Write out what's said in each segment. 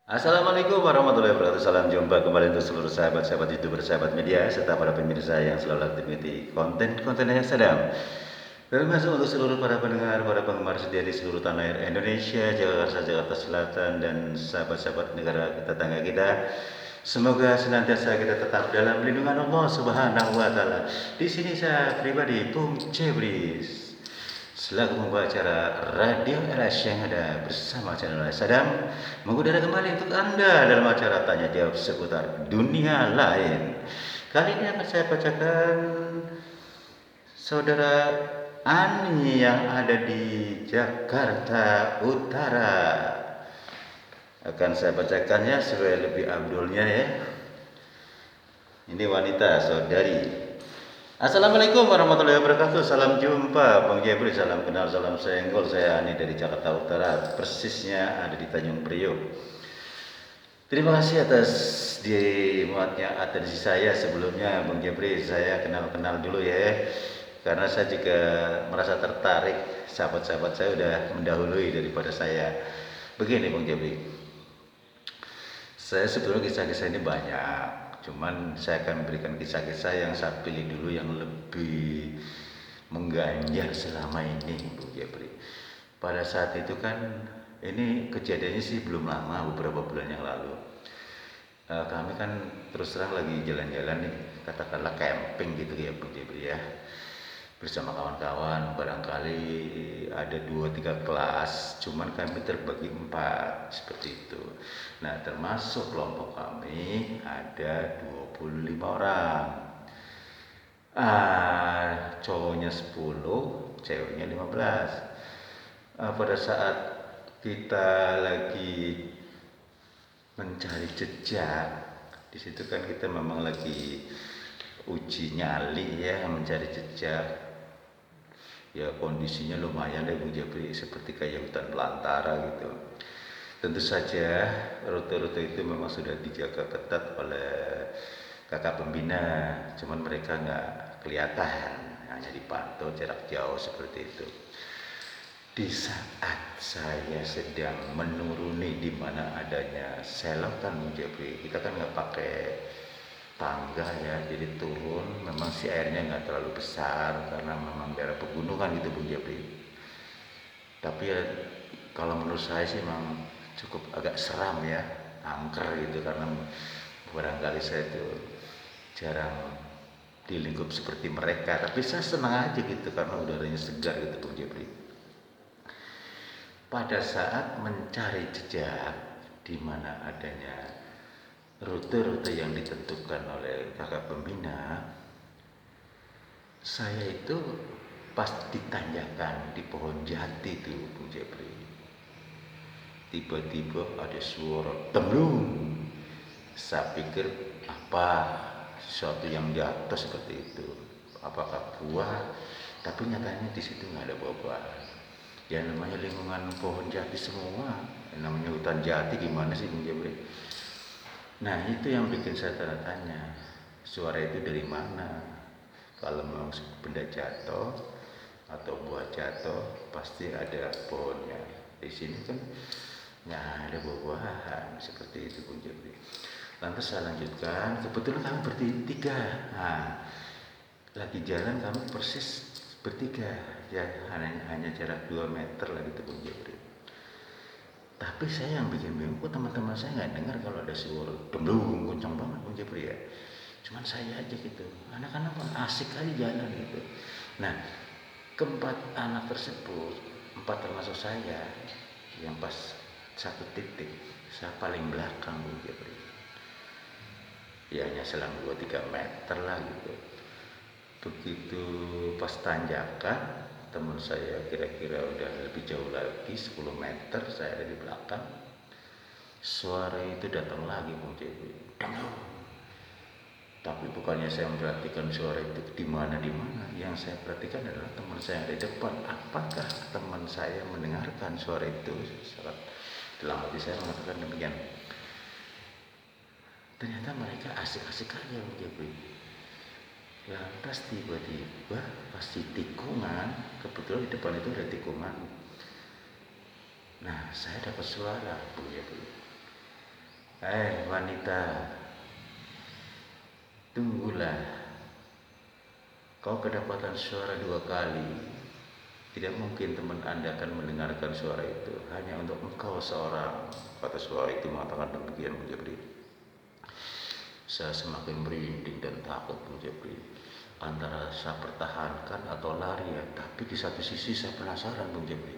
Assalamualaikum warahmatullahi wabarakatuh. Salam jumpa kembali untuk seluruh sahabat-sahabat YouTuber, sahabat media, serta para pemirsa yang selalu aktif mengikuti konten-konten yang sedang. Termasuk untuk seluruh para pendengar, para penggemar setia di seluruh tanah air Indonesia, Jakarta, Jakarta Selatan, dan sahabat-sahabat negara tetangga kita. Semoga senantiasa kita tetap dalam lindungan Allah Subhanahu wa Ta'ala. Di sini saya pribadi, Bung Cebris, selaku pembawa acara Radio LS yang ada bersama channel Sadam, mengudara kembali untuk Anda dalam acara tanya jawab seputar dunia lain. Kali ini akan saya bacakan saudara Ani yang ada di Jakarta Utara. Akan saya bacakannya supaya lebih abdulnya ya. Ini wanita, saudari. Assalamualaikum warahmatullahi wabarakatuh. Salam jumpa Bang Jebri, salam kenal, salam senggol. Saya Ani dari Jakarta Utara, persisnya ada di Tanjung Priok. Terima kasih atas dimuatnya atensi saya sebelumnya Bang Jebri. Saya kenal-kenal dulu ya, karena saya juga merasa tertarik. Sahabat-sahabat saya udah mendahului daripada saya. Begini Bang Jebri, saya sebetulnya kisah-kisah ini banyak, cuman saya akan memberikan kisah-kisah yang saya pilih dulu yang lebih mengganjal selama ini, Bu Jepri. Pada saat itu kan, ini kejadiannya sih belum lama, beberapa bulan yang lalu. Kami kan terus terang lagi jalan-jalan nih, katakanlah camping gitu ya, Bu Jepri ya. Bersama kawan-kawan, barangkali ada 2-3 kelas, cuman kami terbagi 4 seperti itu. Nah, termasuk kelompok kami ada 25 orang. Cowoknya 10, ceweknya 15. Pada saat kita lagi mencari jejak, di situ kan kita memang lagi uji nyali ya, mencari jejak. Ya kondisinya lumayan deh Bung Jepri, seperti kayak hutan belantara gitu. Tentu saja rute-rute itu memang sudah dijaga ketat oleh kakak pembina, cuman mereka nggak kelihatan, hanya dipantau jarak jauh seperti itu. Di saat saya sedang menuruni di mana adanya selokan Bung Jepri, kita kan nggak pakai tangga ya, jadi turun. Memang si airnya nggak terlalu besar karena memang daerah pegunungan gitu Bung Jepri. Tapi ya kalau menurut saya sih memang cukup agak seram ya, angker gitu, karena barangkali saya itu jarang di lingkup seperti mereka. Tapi saya senang aja gitu karena udaranya segar gitu Bung Jepri. Pada saat mencari jejak di mana adanya rute-rute yang ditentukan oleh kakak pembina, saya itu pas ditanjakan di pohon jati itu Bung Jepri, tiba-tiba ada suara temblung. Saya pikir apa, sesuatu yang jatuh seperti itu, apakah buah, tapi nyatanya di situ nggak ada buah-buahan. Ya namanya lingkungan pohon jati semua, namanya hutan jati, gimana sih Bung Jepri? Nah itu yang bikin saya tanda tanya, suara itu dari mana? Kalau memang benda jatuh atau buah jatuh, pasti ada pohonnya. Di sini kan nggak ada buah-buahan seperti itu Bung Jepri. Lantas saya lanjutkan, kebetulan kami bertiga. Nah, lagi jalan kami persis bertiga, ya hanya jarak 2 meter lah gitu Bung Jepri. Tapi saya yang bikin bingung, teman-teman saya nggak dengar kalau ada suara demblung kencang banget Bung Jepri ya. Cuman saya aja gitu, anak-anak asik aja jalan gitu. Nah, keempat anak tersebut, 4 termasuk saya, yang pas satu titik, saya paling belakang Bung Jepri. Ya hanya selang 2-3 meter lah gitu. Begitu pas tanjakan, teman saya kira-kira udah lebih jauh lagi 10 meter, saya ada di belakang. Suara itu datang lagi Bung Jepri, tapi bukannya saya memperhatikan suara itu di mana, yang saya perhatikan adalah teman saya yang di depan. Apakah teman saya mendengarkan suara itu? Saat dalam hati saya mengatakan demikian. Ternyata mereka asik-asik aja Bung Jepri. Lantas tiba-tiba pas di tikungan, kebetulan di depan itu ada tikungan. Nah saya dapat suara Bung Jepri, Wanita, tunggulah. Kau kedapatan suara 2 kali. Tidak mungkin teman Anda akan mendengarkan suara itu. Hanya untuk engkau seorang. Kata suara itu mengatakan demikian, Bung Jepri. Saya semakin merinding dan takut, Bung Jepri. Antara saya pertahankan atau lari ya. Tapi di satu sisi saya penasaran, Bung Jepri.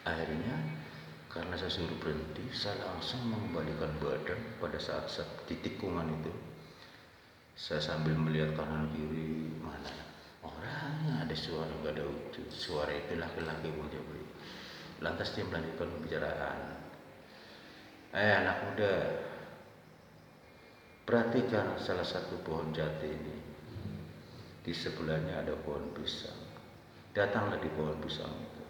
Akhirnya karena saya suruh berhenti, saya langsung mengembalikan badan pada saat di tikungan itu. Saya sambil melihat kanan kiri, mana orangnya, ada suara, gak ada wujud. Suara itu laki-laki, Bung Jepri. Lantas dia melanjutkan pembicaraan. Anak muda, perhatikan salah satu pohon jati ini. Di sebelahnya ada pohon pisang. Datanglah di pohon pisang itu.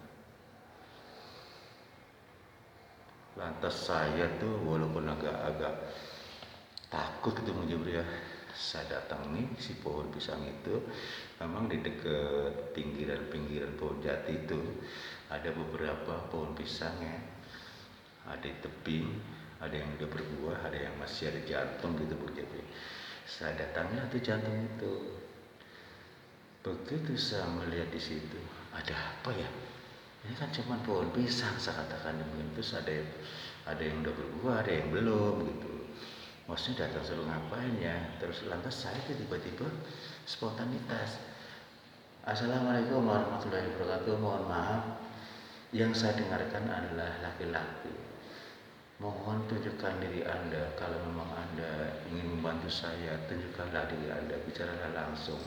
Lantas saya tuh walaupun agak-agak takut gitu, Bung Jepri ya, saya datangi si pohon pisang itu. Memang di dekat pinggiran pohon jati itu ada beberapa pohon pisang ya, ada di tebing, ada yang udah berbuah, ada yang masih ada jantung gitu, Bung Jepri. Saya datangi tuh jantung itu. Begitu saya melihat di situ, ada apa ya? Ini kan cuma pohon pisang, saya katakan demikian. Terus ada yang udah berbuah, ada yang belum gitu. Maksudnya datang suruh ngapain ya? Terus lantas saya tiba-tiba spontanitas. Assalamualaikum warahmatullahi wabarakatuh. Mohon maaf, yang saya dengarkan adalah laki-laki. Mohon tunjukkan diri Anda. Kalau memang Anda ingin membantu saya, tunjukkanlah diri Anda. Bicaralah langsung.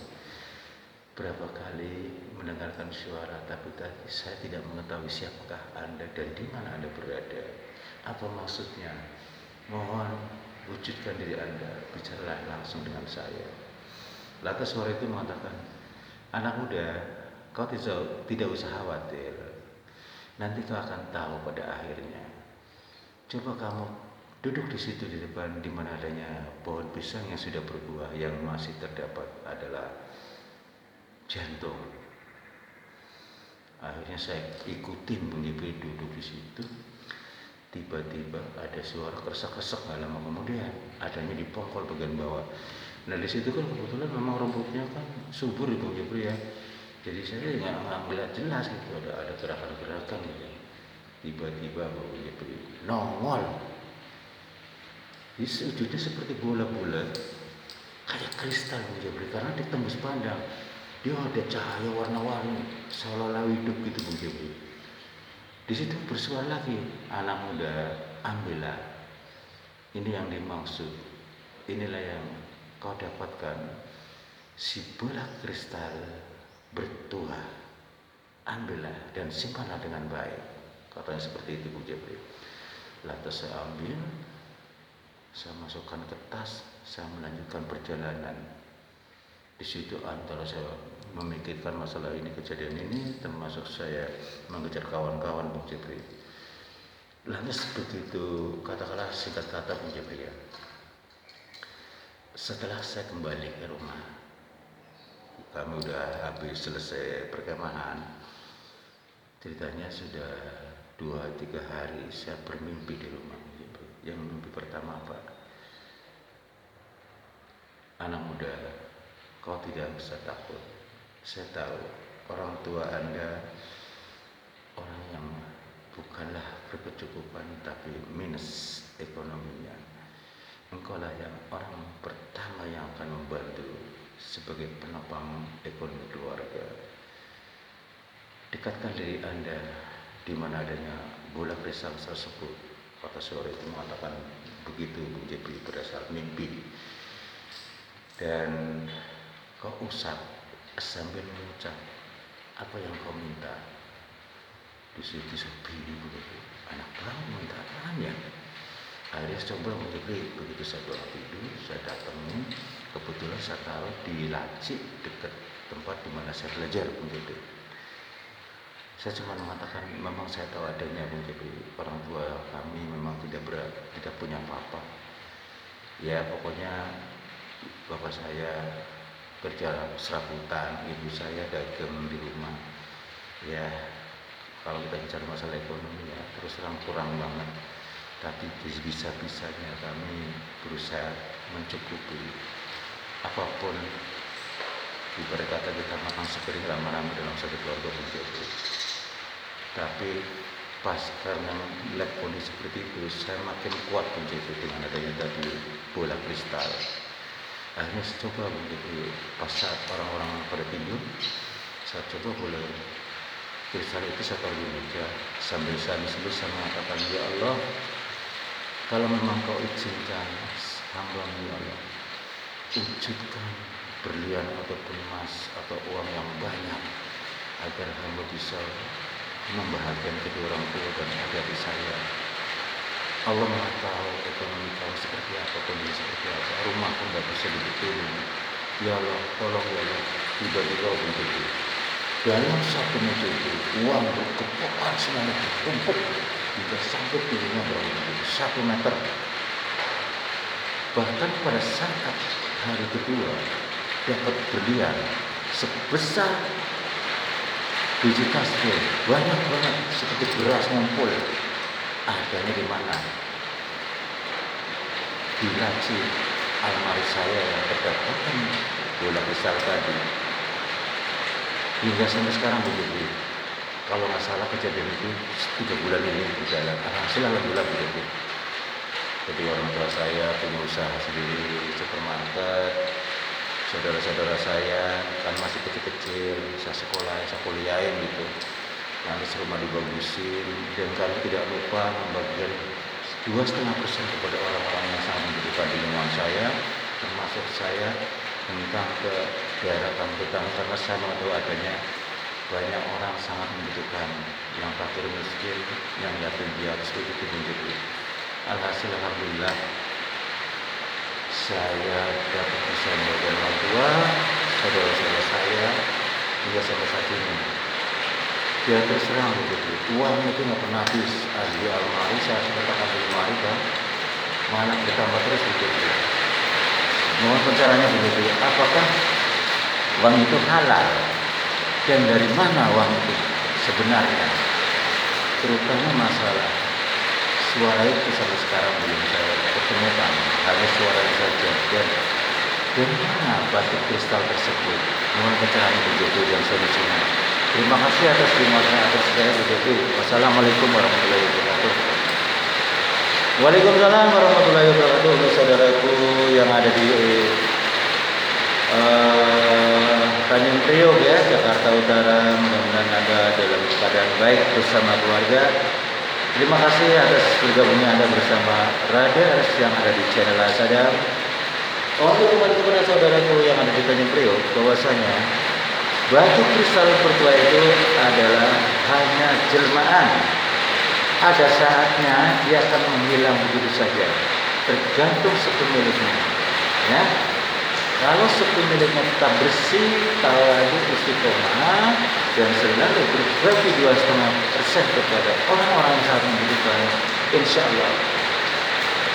Berapa kali mendengarkan suara, tapi tadi saya tidak mengetahui siapakah Anda dan di mana Anda berada. Apa maksudnya? Mohon wujudkan diri Anda, bicaralah langsung dengan saya. Lantas suara itu mengatakan, anak muda, kau tidak usah khawatir. Nanti kau akan tahu pada akhirnya. Coba kamu duduk di situ di depan, di mana adanya pohon pisang yang sudah berbuah, yang masih terdapat adalah jantung. Akhirnya saya ikutin Bung Jepri duduk di situ. Tiba-tiba ada suara keresak-kesak, nggak lama kemudian adanya di pongkol bagian bawah. Nah di situ kan kebetulan memang rumputnya kan subur Bung Jepri ya. Jadi saya nggak melihat jelas gitu, ada gerakan-gerakan gitu. Tiba-tiba Bung Jepri nongol. Di sujudnya seperti bola-bola, kayak kristal Bung Jepri, karena ditembus pandang. Dia ada cahaya warna-warni, seolah-olah hidup gitu Bung Jepri. Di situ bersuara lagi, anak muda, ambillah. Ini yang dimaksud. Inilah yang kau dapatkan. Si bola kristal bertuah. Ambillah dan simpanlah dengan baik. Katanya seperti itu Bung Jepri. Lantas saya ambil, saya masukkan ke tas, saya melanjutkan perjalanan. Di situ antara saya memikirkan masalah ini, kejadian ini, termasuk saya mengejar kawan-kawan Bung Jepri. Lantas begitu, katakanlah singkat kata Bung Jepri ya, setelah saya kembali ke rumah, kami udah habis selesai perkemahan. Ceritanya sudah 2-3 hari saya bermimpi di rumah Bung Jepri. Yang mimpi pertama apa? Anak muda, kau tidak usah takut. Saya tahu orang tua Anda orang yang bukanlah berkecukupan tapi minus ekonominya. Engkau lah yang orang pertama yang akan membantu sebagai penopang ekonomi keluarga. Dekatkan diri Anda di mana adanya bola kristal tersebut. Kata suara itu mengatakan begitu Bung Jepri berdasar mimpi. Dan kau usap sambil mengucap apa yang kau minta. Di situ sepi begitu. Anak banget minta apaan ya? Akhirnya coba Bung Jepri, begitu saya bangun tidur, saya datangin. Kebetulan saya taruh di laci dekat tempat di mana saya belajar Bung Jepri. Saya cuma mengatakan memang saya tahu adanya Bung Jepri, orang tua kami memang tidak punya apa-apa. Ya pokoknya bapak saya kerja serabutan, ibu saya dagang di rumah. Ya kalau kita bicara masalah ekonomi ya terus terang kurang banget. tapi bisa-bisanya kami berusaha mencukupi apapun. Ibarat kata kita makan sepiring lama-lama dalam satu keluarga pun cukup. Tapi pas karena melihat kondisi seperti itu, saya makin kuat begitu dengan adanya tadi bola kristal. Akhirnya saya coba begitu, pas saat orang-orang pada tidur, saya coba bola kristal itu saya taruh di meja sambil saya mengatakan, ya Allah, kalau memang kau izinkan hamba-Mu ya Allah, wujudkan berlian ataupun emas atau uang yang banyak agar hamba bisa membahagiakan kedua orang tua dan adik saya. Allah Maha tahu ekonomi kau seperti apa, kondisi seperti apa, rumah pun tidak bisa dibetulin. Ya Allah, tolong ya Allah, tiba-tiba begitu. Dalam satu meja itu, uang berkepokan semuanya bertumpuk hingga sampai tingginya berapa begitu, 1 meter. Bahkan pada saat hari kedua dapat berlian sebesar biji kastil, banyak banget seperti beras ngumpul. Adanya di mana? Di laci almari saya yang terdapatkan bola kristal tadi. Hingga sampai sekarang begitu. Kalau nggak salah kejadian itu 3 bulan ini berjalan. Hasil alhamdulillah begitu. Jadi orang tua saya punya usaha sendiri supermarket. Saudara-saudara saya kan masih kecil-kecil, saya sekolah, saya kuliahin gitu. Nanti rumah dibagusin, dan kami tidak lupa membagikan 2,5% kepada orang-orang yang sangat membutuhkan di lingkungan saya, termasuk saya tentang ke daerah Kampung, karena saya tahu adanya banyak orang sangat membutuhkan, yang fakir miskin, yang yatim piatu seperti itu begitu. Alhasil alhamdulillah saya dapat bisa membagikan orang tua, saudara-saudara saya, hingga sampai saat ini. Dia terserang begitu, uang itu nggak pernah habis. Di almari saya letakkan di almari kan, mana bertambah terus begitu. Mohon caranya begitu. Apakah uang itu halal? Dan dari mana uang itu sebenarnya? Terutama masalah suara itu sampai sekarang belum saya ketemukan, hanya suara saja. Dan dari mana batu kristal tersebut? Mohon pencerahan begitu dan solusinya. Terima kasih atas saya begitu. Wassalamualaikum warahmatullahi wabarakatuh. Waalaikumsalam warahmatullahi wabarakatuh. Untuk saudaraku yang ada di Tanjung Priok ya, Jakarta Utara, mudah-mudahan Anda dalam keadaan baik bersama keluarga. Terima kasih atas bergabungnya Anda bersama Radars yang ada di channel Asadam. Untuk kembali kepada saudaraku yang ada di Tanjung Priok, bahwasanya batu kristal bertua itu adalah hanya jelmaan. Ada saatnya dia akan menghilang begitu saja, tergantung sepemiliknya. Ya, kalau sepemiliknya tetap bersih, tawadu, istiqomah, dan selalu berbagi 2,5% kepada orang-orang yang sangat membutuhkan, insya Allah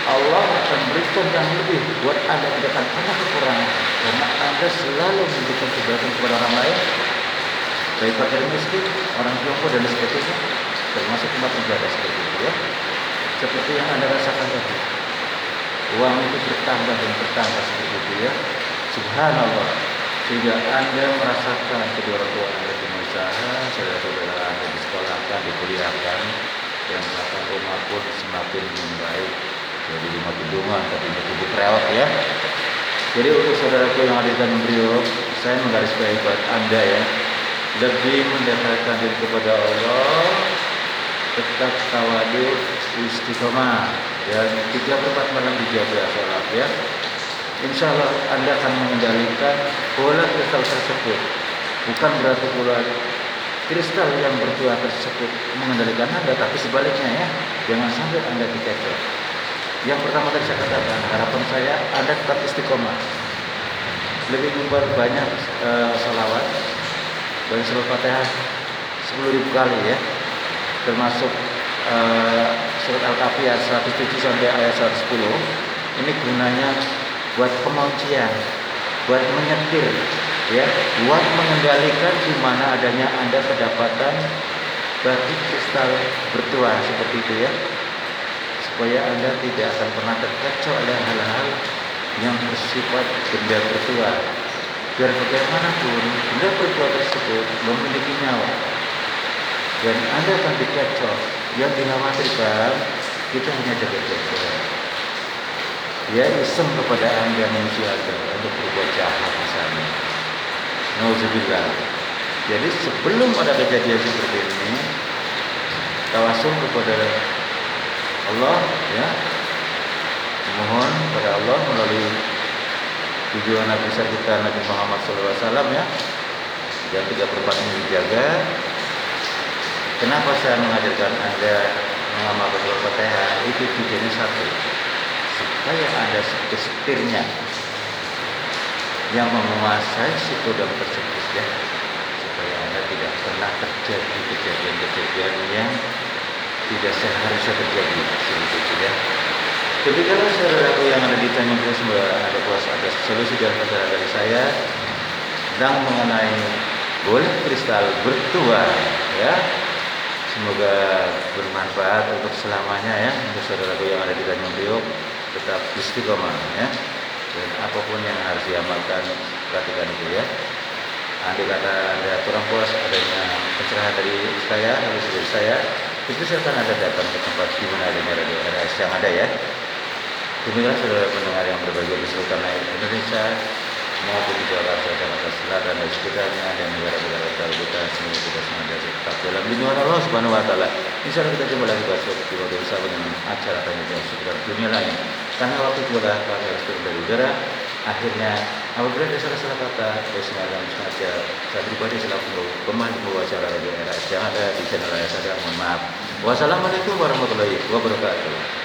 Allah akan berikan yang lebih buat Anda, tidak akan pernah kekurangan, karena Anda selalu memberikan kebaikan kepada orang lain, baik fakir miskin, orang jompo dan sebagainya, termasuk tempat ibadah seperti itu ya. Seperti yang Anda rasakan tadi, uang itu bertambah dan bertambah seperti itu ya. Subhanallah, sehingga Anda merasakan kedua orang tua Anda punya usaha, saudara-saudara Anda disekolahkan, dikuliahkan, dan bahkan rumah pun semakin membaik. Jadi rumah gedungan tapi menjadi perawat ya. Jadi untuk saudaraku yang ada di Tanjung Priok, saya menggarisbawahi buat Anda ya, lebih mendekatkan diri kepada Allah, tetap tawadu, istiqomah, dan 3/4 malam dijaga sholat ya. Insya Allah Anda akan mengendalikan bola kristal tersebut. Bukan berarti bola kristal yang bertua tersebut mengendalikan Anda, tapi sebaliknya ya, jangan sampai Anda dikecoh. Yang pertama tadi saya katakan, harapan saya Anda tetap istiqomah, lebih memperbanyak salawat, banyak surat Fatihah 10.000 kali ya, termasuk surat Al-Kahfi 107 sampai ayat 110. Ini gunanya buat penguncian, buat menyetir ya, buat mengendalikan di mana adanya Anda kedapatan batu kristal bertua seperti itu ya. supaya Anda tidak akan pernah terkecoh oleh hal-hal yang bersifat benda virtual. Biar bagaimanapun benda virtual tersebut memiliki nyawa dan Anda akan dikecoh. Yang dikhawatirkan kita hanya jaga-jaga. Dia iseng kepada Anda manusia untuk berbuat jahat misalnya. Nauzubillah. Jadi sebelum ada kejadian seperti ini, tawasul kepada Allah, ya, mohon kepada Allah melalui tujuan Nabi besar kita Nabi Muhammad SAW, ya, yang 3/4 ini dijaga. Kenapa saya mengajarkan Anda mengamalkan Al-Fatihah? Itu tujuannya satu, supaya ada setirnya yang menguasai si kodam tersebut, ya, supaya Anda tidak pernah terjadi kejadian-kejadian yang tidak seharusnya terjadi seperti itu, ya. Demikianlah saudaraku yang ada di Tanjung Priok, semoga ada solusi dan pencerahan dari saya tentang mengenai bola kristal bertuah, ya. Semoga bermanfaat untuk selamanya, ya, untuk saudaraku yang ada di Tanjung Priok. Tetap istiqomah, ya, dan apapun yang harus diamalkan perhatikan itu, ya. Andai kata Anda kurang puas adanya pencerahan dari saya, itu silakan Anda datang ke tempat di mana adanya radio RS yang ada, ya. Demikianlah saudara pendengar yang berbahagia di seluruh tanah air Indonesia maupun di Jakarta, Jakarta Selatan dan sekitarnya, dan negara-negara kita, semoga kita senantiasa tetap dalam lindungan Allah Subhanahu Wa Taala. Insya Allah kita jumpa lagi pada suatu waktu bersama dengan acara tanya jawab seputar dunia lain. Karena waktu juga kami harus turun dari udara. Akhirnya apabila ada salah kata, sengaja saya pribadi selaku pemain pembawa acara radio RS yang ada di channel saya, mohon maaf. Wassalamualaikum warahmatullahi wabarakatuh.